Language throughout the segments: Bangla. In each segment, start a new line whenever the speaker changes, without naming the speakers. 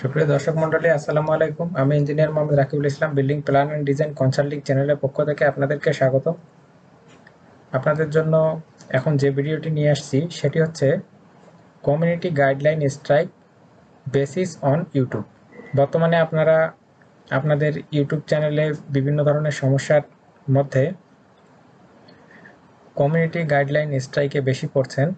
সুপ্রিয় দর্শক মন্ডলী, আসসালামু আলাইকুম। আমি engineer Mohammad Rakibul Islam, building plan and design consulting চ্যানেলের পক্ষ থেকে আপনাদেরকে স্বাগত। আপনাদের জন্য এখন যে ভিডিওটি নিয়ে আসছি সেটি হচ্ছে community guideline strike basis on YouTube. বর্তমানে আপনারা আপনাদের ইউটিউব চ্যানেলে বিভিন্ন ধরনের সমস্যার মধ্যে কমিউনিটি গাইডলাইন স্ট্রাইকে বেশি পড়ছেন।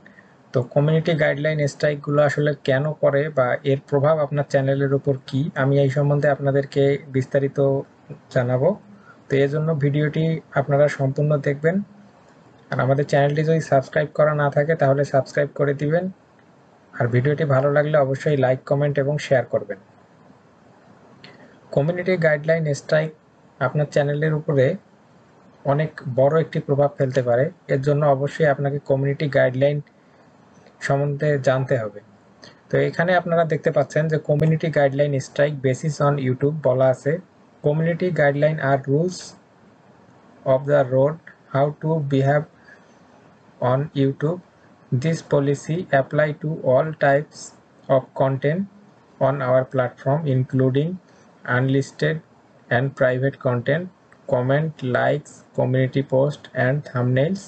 তো কমিউনিটি গাইডলাইন স্ট্রাইকগুলো আসলে কেন করে বা এর প্রভাব আপনার চ্যানেলের উপর কি, আমি এই সম্বন্ধে আপনাদেরকে বিস্তারিত জানাবো। তো এর জন্য ভিডিওটি আপনারা সম্পূর্ণ দেখবেন। আর আমাদের চ্যানেলটি যদি সাবস্ক্রাইব করা না থাকে তাহলে সাবস্ক্রাইব করে দিবেন। আর ভিডিওটি ভালো লাগলে অবশ্যই লাইক, কমেন্ট এবং শেয়ার করবেন। কমিউনিটি গাইডলাইন স্ট্রাইক আপনার চ্যানেলের উপরে অনেক বড় একটি প্রভাব ফেলতে পারে। এর জন্য অবশ্যই আপনাকে কমিউনিটি গাইডলাইন সম্বন্ধে জানতে হবে। তো এখানে আপনারা দেখতে পাচ্ছেন যে community guideline strike basis on YouTube বলা আছে। কমিউনিটি গাইডলাইন আর rules of the road how to behave on YouTube. This policy apply to all types of content on our platform, including unlisted and private content, comment, likes, community post and thumbnails.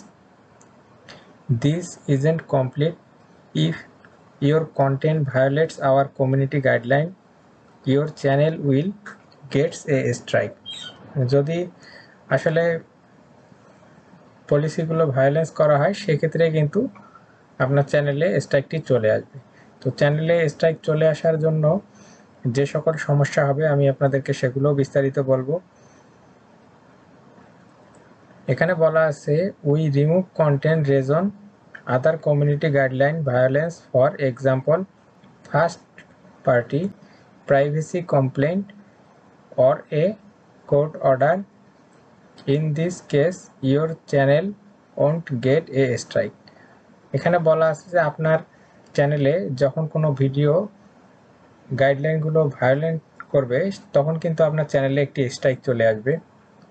This isn't complete if your content violates our community guideline. Your channel will get a strike. যদি আসলে পলিসিগুলো ভায়োলেন্স করা হয় সেক্ষেত্রে কিন্তু আপনার চ্যানেলে স্ট্রাইকটি চলে আসবে। তো চ্যানেলে স্ট্রাইক চলে আসার জন্য যে সকল সমস্যা হবে আমি আপনাদেরকে সেগুলো বিস্তারিত বলবো। এখানে বলা আছে we remove content reason other community guideline violence, for example first party privacy complaint or a court order. In this case your channel won't get a strike. এখানে বলা আছে যে আপনার চ্যানেলে যখন কোনো ভিডিও গাইডলাইনগুলো ভায়োলেন্ট করবে তখন কিন্তু আপনার চ্যানেলে একটি স্ট্রাইক চলে আসবে।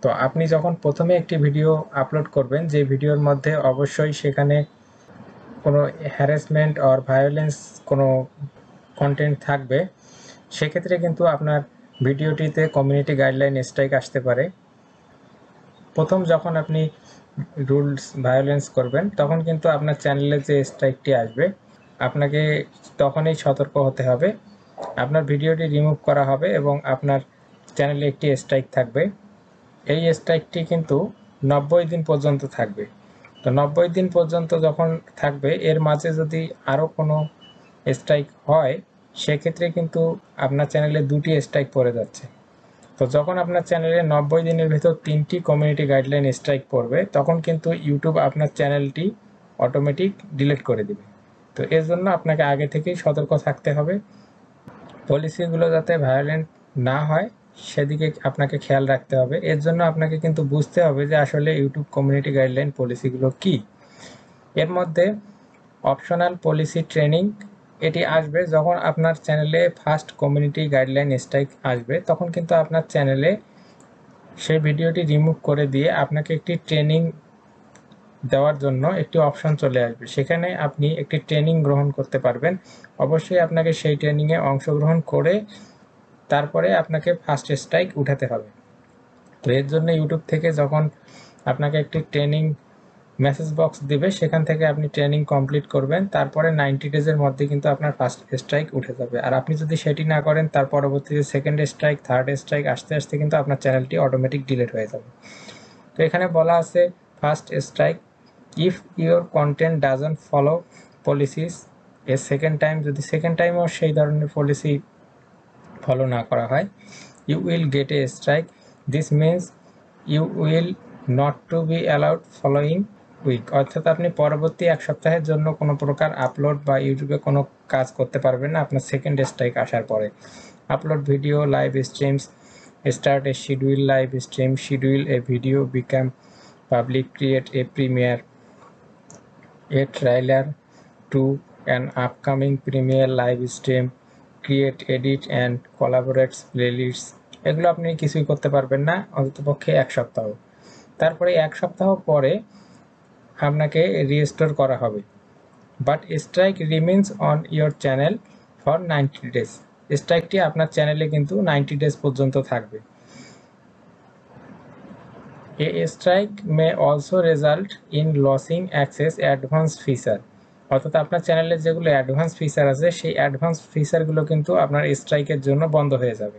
তো আপনি যখন প্রথমে একটি ভিডিও আপলোড করবেন, যে ভিডিওর মধ্যে অবশ্যই সেখানে কোনো হ্যারাসমেন্ট অর ভায়োলেন্স কোনো কন্টেন্ট থাকবে, সেক্ষেত্রে কিন্তু আপনার ভিডিওটিতে কমিউনিটি গাইডলাইন স্ট্রাইক আসতে পারে। প্রথম যখন আপনি রুলস ভায়োলেন্স করবেন তখন কিন্তু আপনার চ্যানেলে যে স্ট্রাইকটি আসবে আপনাকে তখনই সতর্ক হতে হবে। আপনার ভিডিওটি রিমুভ করা হবে এবং আপনার চ্যানেলে একটি স্ট্রাইক থাকবে। এই স্ট্রাইকটি কিন্তু 90 দিন পর্যন্ত থাকবে। তো 90 দিন পর্যন্ত যখন থাকবে, এর মাঝে যদি আরও কোনো স্ট্রাইক হয় সেক্ষেত্রে কিন্তু আপনার চ্যানেলে দুটি স্ট্রাইক পড়ে যাচ্ছে। তো যখন আপনার চ্যানেলে 90 দিনের ভেতর 3টি কমিউনিটি গাইডলাইন স্ট্রাইক পড়বে তখন কিন্তু ইউটিউব আপনার চ্যানেলটি অটোমেটিক ডিলিট করে দেবে। তো এর জন্য আপনাকে আগে থেকেই সতর্ক থাকতে হবে। পলিসিগুলো যাতে ভায়োলেন্ট না হয় সেদিকে আপনাকে খেয়াল রাখতে হবে। এর জন্য আপনাকে কিন্তু বুঝতে হবে যে আসলে ইউটিউব কমিউনিটি গাইডলাইন পলিসিগুলো কি। এর মধ্যে অপশনাল পলিসি ট্রেনিং এটি আসবে যখন আপনার চ্যানেলে ফার্স্ট কমিউনিটি গাইডলাইন স্ট্রাইক আসবে, তখন কিন্তু আপনার চ্যানেলে সেই ভিডিওটি রিমুভ করে দিয়ে আপনাকে একটি ট্রেনিং দেওয়ার জন্য একটি অপশন চলে আসবে। সেখানে আপনি একটি ট্রেনিং গ্রহণ করতে পারবেন। অবশ্যই আপনাকে সেই ট্রেনিংয়ে অংশগ্রহণ করে তারপরে আপনাকে ফার্স্ট স্ট্রাইক উঠাতে হবে। তো এর জন্য ইউটিউব থেকে যখন আপনাকে একটি ট্রেনিং মেসেজ বক্স দিবে, সেখান থেকে আপনি ট্রেনিং কমপ্লিট করবেন, তারপরে 90 ডেজের মধ্যে কিন্তু আপনার ফার্স্ট স্ট্রাইক উঠে যাবে। আর আপনি যদি সেটি না করেন তার পরবর্তীতে সেকেন্ড স্ট্রাইক, থার্ড স্ট্রাইক আসতে আসতে কিন্তু আপনার চ্যানেলটি অটোমেটিক ডিলিট হয়ে যাবে। তো এখানে বলা আছে first strike if your content doesn't follow policies a second time, যদি সেকেন্ড টাইমও সেই ধরনের পলিসি ফলো না করা হয়, you will get a strike. This means you will not to be allowed following week, অর্থাৎ আপনি পরবর্তী এক সপ্তাহের জন্য কোনো প্রকার আপলোড বা ইউটিউবে কোনো কাজ করতে পারবেন না আপনার সেকেন্ড স্ট্রাইক আসার পরে। Upload video, live streams, start a schedule live stream, schedule a video, become public, create a premiere, a trailer to an upcoming premiere live stream, create, edit and collaborates playlist. এগুলো আপনি কিছুই করতে পারবেন না অন্ততপক্ষে এক সপ্তাহ। তারপরে এক সপ্তাহ পরে আপনাকে রিস্টোর করা হবে, but strike remains on your channel for 90 days. স্ট্রাইকটি আপনার চ্যানেলে কিন্তু 90 ডেজ পর্যন্ত থাকবে। A strike may also result in losing access advanced feature, অর্থাৎ আপনার চ্যানেলে যেগুলো অ্যাডভান্স ফিচার আছে সেই অ্যাডভান্স ফিচারগুলো কিন্তু আপনার স্ট্রাইকের জন্য বন্ধ হয়ে যাবে।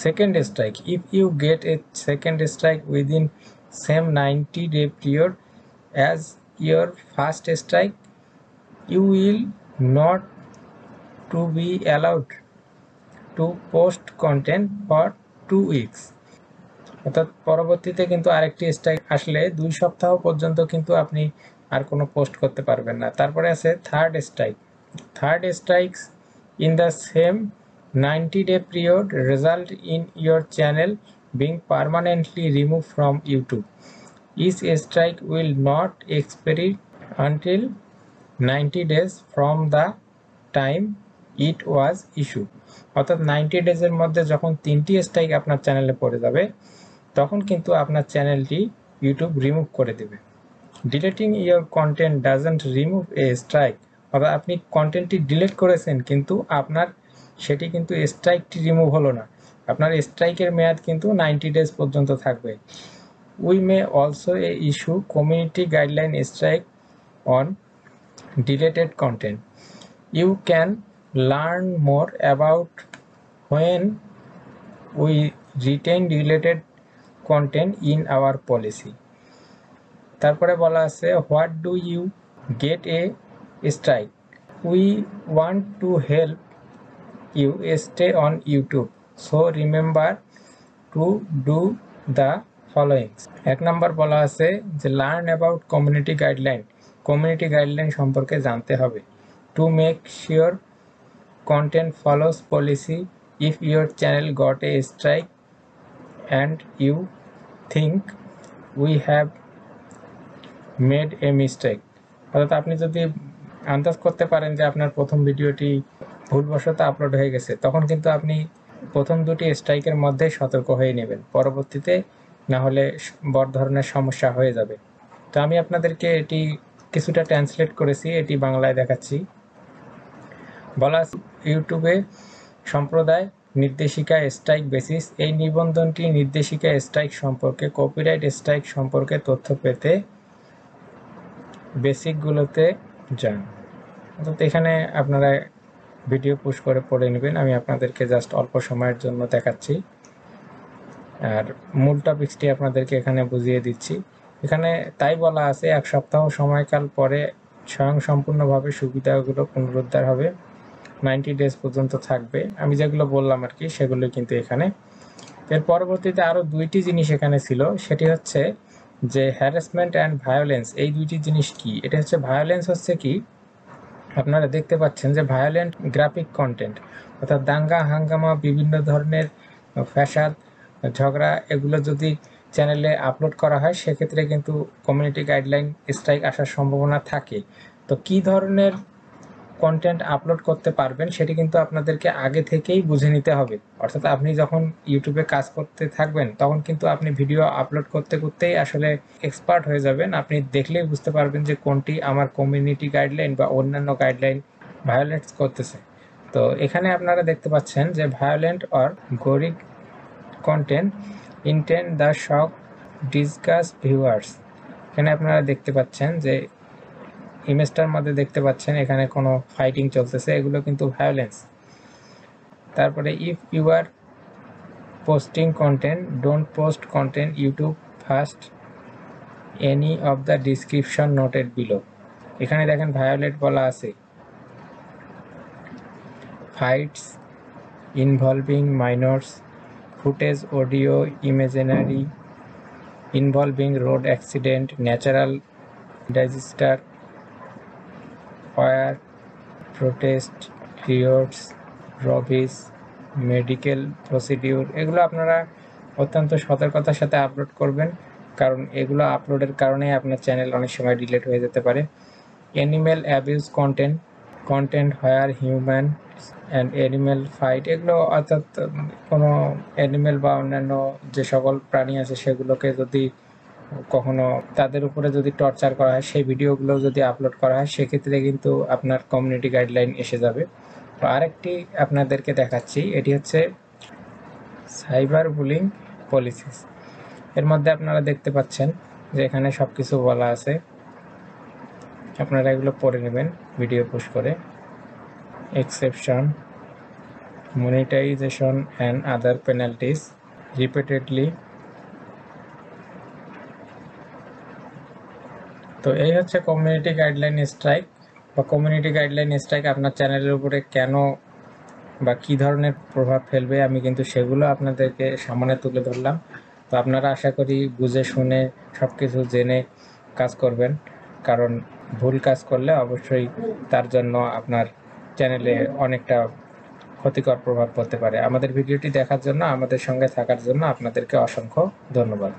Second strike, if you get a second strike within same 90-day period as your first strike, you will not to be allowed to post content for 2 weeks, অর্থাৎ পরবর্তীতে কিন্তু আরেকটি স্ট্রাইক আসলে 2 সপ্তাহ পর্যন্ত কিন্তু আপনি আর কোনো পোস্ট করতে পারবেন না। তারপরে আছে third strike. Third strikes in the same 90-day period result in your channel being permanently removed from YouTube. Each strike will not expire until 90 days from the time it was issued, অর্থাৎ 90 ডেজের মধ্যে যখন 3টি স্ট্রাইক আপনার চ্যানেলে পড়ে যাবে তখন কিন্তু আপনার চ্যানেলটি ইউটিউব রিমুভ করে দেবে। Deleting your content doesn't remove A strike, অর্থাৎ আপনি কন্টেন্টটি ডিলিট করেছেন কিন্তু আপনার সেটি কিন্তু স্ট্রাইকটি রিমুভ হলো না, আপনার স্ট্রাইকের মেয়াদ কিন্তু 90 ডেজ পর্যন্ত থাকবে। We may also issue community guideline strike on deleted content. You can learn more about when we retain deleted content in our policy. তারপরে বলা আছে what do you get a strike, we want to help you stay on YouTube, so remember to do the following. এক নম্বর বলা আছে যে learn about community guideline, community guideline সম্পর্কে জানতে হবে। to make sure content follows policy, if your channel got a strike and you think we have made a mistake, অর্থাৎ আপনি যদি আন্দাজ করতে পারেন যে আপনার প্রথম ভিডিওটি ভুলবশত আপলোড হয়ে গেছে তখন কিন্তু আপনি প্রথম দুটি স্ট্রাইকের মধ্যেই সতর্ক হয়ে নেবেন, পরবর্তীতে না হলে বড় ধরনের সমস্যা হয়ে যাবে। তো আমি আপনাদেরকে এটি কিছুটা ট্রান্সলেট করেছি, এটি বাংলায় দেখাচ্ছি। বলা ইউটিউবে সম্প্রদায় নির্দেশিকা স্ট্রাইক বেসিস, এই নিবন্ধনটি নির্দেশিকা স্ট্রাইক সম্পর্কে কপিরাইট স্ট্রাইক সম্পর্কে তথ্য পেতে বেসিকগুলোতে যান। অর্থাৎ এখানে আপনারা ভিডিও পুশ করে পড়ে নেবেন, আমি আপনাদেরকে জাস্ট অল্প সময়ের জন্য দেখাচ্ছি আর মূল টপিকসটি আপনাদেরকে এখানে বুঝিয়ে দিচ্ছি। এখানে তাই বলা আছে 1 সপ্তাহ সময়কাল পরে স্বয়ংসম্পূর্ণভাবে সুবিধাগুলো পুনরুদ্ধার হবে, 90 ডেজ পর্যন্ত থাকবে। আমি যেগুলো বললাম আর কি সেগুলো কিন্তু এখানে। এর পরবর্তীতে আরও 2টি জিনিস এখানে ছিল, সেটি হচ্ছে যে হ্যারাসমেন্ট অ্যান্ড ভায়োলেন্স। এই 2টি জিনিস কি? এটা হচ্ছে ভায়োলেন্স হচ্ছে কি, আপনারা দেখতে পাচ্ছেন যে ভায়োলেন্ট গ্রাফিক কন্টেন্ট, অর্থাৎ দাঙ্গা হাঙ্গামা বিভিন্ন ধরনের ফ্যাসাদ ঝগড়া এগুলো যদি চ্যানেলে আপলোড করা হয় সেক্ষেত্রে কিন্তু কমিউনিটি গাইডলাইন স্ট্রাইক আসার সম্ভাবনা থাকে। তো কি ধরনের কন্টেন্ট আপলোড করতে পারবেন সেটি কিন্তু আপনাদেরকে আগে থেকেই বুঝে নিতে হবে। অর্থাৎ আপনি যখন ইউটিউবে কাজ করতে থাকবেন তখন কিন্তু আপনি ভিডিও আপলোড করতে করতেই আসলে এক্সপার্ট হয়ে যাবেন, আপনি দেখলেই বুঝতে পারবেন যে কোনটি আমার কমিউনিটি গাইডলাইন বা অন্যান্য গাইডলাইন ভায়োলেট করতেছে। তো এখানে আপনারা দেখতে পাচ্ছেন যে violent or গোরি content intent the shock disgust viewers, এখানে আপনারা দেখতে পাচ্ছেন যে ইমেজটার মধ্যে দেখতে পাচ্ছেন এখানে কোনো ফাইটিং চলতেছে, এগুলো কিন্তু ভায়োলেন্স। তারপরে if you are posting content, don't post content YouTube first any of the description noted below, এখানে দেখেন ভায়োলেট বলা আছে। Fights involving minors, footage audio imaginary involving road accident, natural disaster, fire, protest, riots, robberies, medical procedure, এগুলো আপনারা অত্যন্ত সতর্কতার সাথে আপলোড করবেন, কারণ এগুলো আপলোডের কারণে আপনার চ্যানেল অনেক সময় ডিলিট হয়ে যেতে পারে। Animal abuse content, content where human and animal fight, এগুলো অর্থাৎ কোনো অ্যানিম্যাল বা অন্যান্য যে সকল প্রাণী আছে সেগুলোকে যদি কখনো তাদের উপরে যদি টর্চার করা হয় সেই ভিডিওগুলো যদি আপলোড করা হয় সেক্ষেত্রে কিন্তু আপনার কমিউনিটি গাইডলাইন এসে যাবে। তো আরেকটি আপনাদেরকে দেখাচ্ছি, এটি হচ্ছে সাইবার বুলিং পলিসিস। এর মধ্যে আপনারা দেখতে পাচ্ছেন যে এখানে সব কিছু বলা আছে, আপনারা এগুলো পড়ে নেবেন ভিডিও পুশ করে। Exception, monetization and other penalties repeatedly। তো এই হচ্ছে কমিউনিটি গাইডলাইন স্ট্রাইক বা কমিউনিটি গাইডলাইন স্ট্রাইক আপনার চ্যানেলের উপরে কেন বা কী ধরনের প্রভাব ফেলবে, আমি কিন্তু সেগুলো আপনাদেরকে সামনে তুলে ধরলাম। তো আপনারা আশা করি বুঝে শুনে সব কিছু জেনে কাজ করবেন, কারণ ভুল কাজ করলে অবশ্যই তার জন্য আপনার চ্যানেলে অনেকটা ক্ষতিকর প্রভাব পড়তে পারে। আমাদের ভিডিওটি দেখার জন্য, আমাদের সঙ্গে থাকার জন্য আপনাদেরকে অসংখ্য ধন্যবাদ।